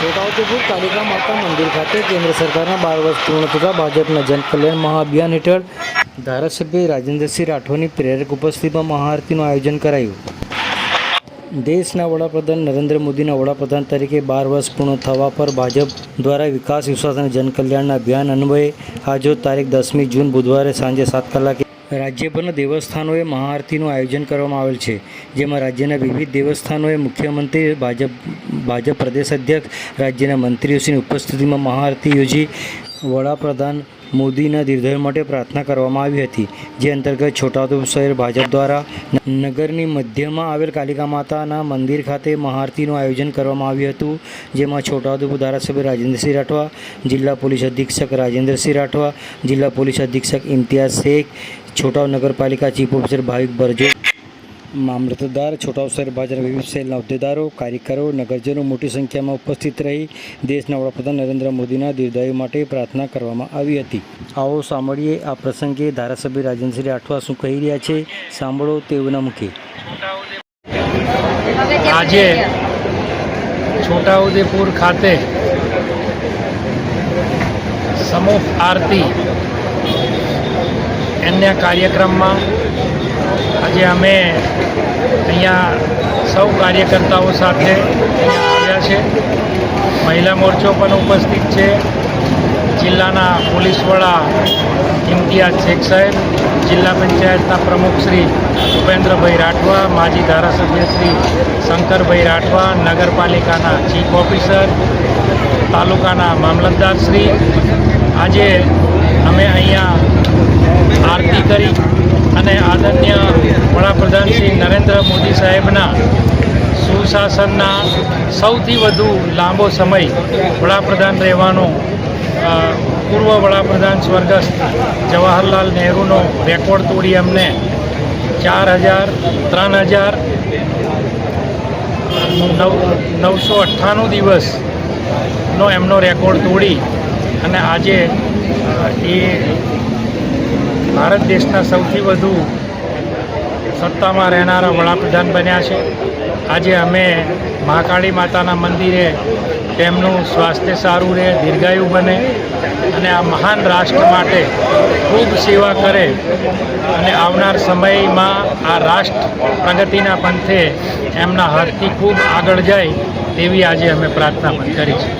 છોટાઉદેપુર કાલિકા માતા મંદિર ખાતે કેન્દ્ર સરકારના 12 વર્ષ પૂર્ણ થતાં ભાજપના જનકલ્યાણ મહાઅભિયાન હેઠળ ધારાસભ્ય રાજેન્દ્રસિંહ રાઠવાની પ્રેરક ઉપસ્થિતિમાં મહાઆરતીનું આયોજન કરાયું। દેશના વડાપ્રધાન નરેન્દ્ર મોદીના વડાપ્રધાન તરીકે 12 વર્ષ પૂર્ણ થવા પર ભાજપ દ્વારા વિકાસ, વિશ્વાસ અને જનકલ્યાણના અભિયાન અન્વયે આજરોજ તારીખ 10મી જૂન બુધવારે સાંજે 7 કલાકે રાજ્યભરના દેવસ્થાનોએ મહાઆરતીનું આયોજન કરવામાં આવેલ છે, જેમાં રાજ્યના વિવિધ દેવસ્થાનોએ મુખ્યમંત્રી, ભાજપ પ્રદેશ અધ્યક્ષ, રાજ્યના મંત્રીઓની ઉપસ્થિતિમાં મહાઆરતી યોજી વડાપ્રધાન મોદીના દીર્ઘાયુ માટે પ્રાર્થના કરવામાં આવી હતી। જે અંતર્ગત છોટાઉદેપુર શહેર ભાજપ દ્વારા નગરની મધ્યમાં આવેલ કાલિકા માતાના મંદિર ખાતે મહાઆરતીનું આયોજન કરવામાં આવ્યું હતું, જેમાં છોટાઉદેપુર ધારાસભ્ય રાજેન્દ્રસિંહ રાઠવા, જિલ્લા પોલીસ અધિક્ષક રાજેન્દ્રસિંહ રાઠવા, જિલ્લા પોલીસ અધિક્ષક ઇમ્તિયાઝ શેખ, છોટાઉ નગરપાલિકા ચીફ ઓફિસર ભાવિક બરજો, મામલતદાર, છોટાઉ શહેર ભાજપના વિવિધ સેલના હોદ્દેદારો, કાર્યકરો, નગરજનો મોટી સંખ્યામાં ઉપસ્થિત રહી દેશના વડાપ્રધાન નરેન્દ્ર મોદીના દીર્ઘાયુ માટે પ્રાર્થના કરવામાં આવી હતી। આવો સાંભળીએ આ પ્રસંગે ધારાસભ્ય રાજેન્દ્રસિંહ રાઠવા શું કહી રહ્યા છે, સાંભળો તેઓના મુખે। આજે છોટાઉદેપુર ખાતે સમૂહ આરતી અન્ય કાર્યક્રમમાં આજે અમે અહીંયા સૌ કાર્યકર્તાઓ સાથે આવ્યા છે। મહિલા મોરચો પણ ઉપસ્થિત છે, જિલ્લાના પોલીસ વડા ઇમ્તિયાઝ શેખ સાહેબ, જિલ્લા પંચાયતના પ્રમુખ શ્રી ભૂપેન્દ્રભાઈ રાઠવા, માજી ધારાસભ્ય શ્રી શંકરભાઈ રાઠવા, નગરપાલિકાના ચીફ ઓફિસર, તાલુકાના મામલતદાર શ્રી। આજે અમે અહીંયા આરતી કરી અને આદરણીય વડાપ્રધાન શ્રી નરેન્દ્ર મોદી સાહેબના સુશાસનના સૌથી વધુ લાંબો સમય વડાપ્રધાન રહેવાનો પૂર્વ વડાપ્રધાન સ્વર્ગસ્થ જવાહરલાલ નહેરુનો રેકોર્ડ તોડી અમને 4,998 દિવસનો એમનો રેકોર્ડ તોડી અને આજે એ ભારત દેશના સૌથી વધુ સત્તામાં રહેનારા વડાપ્રધાન બન્યા છે। આજે અમે મહાકાળી માતાના મંદિરે તેમનું સ્વાસ્થ્ય સારું રહે, દીર્ઘાયુ બને અને આ મહાન રાષ્ટ્ર માટે ખૂબ સેવા કરે અને આવનાર સમયમાં આ રાષ્ટ્ર પ્રગતિના પંથે એમના હાથથી ખૂબ આગળ જાય તેવી આજે અમે પ્રાર્થના પણ કરી છે।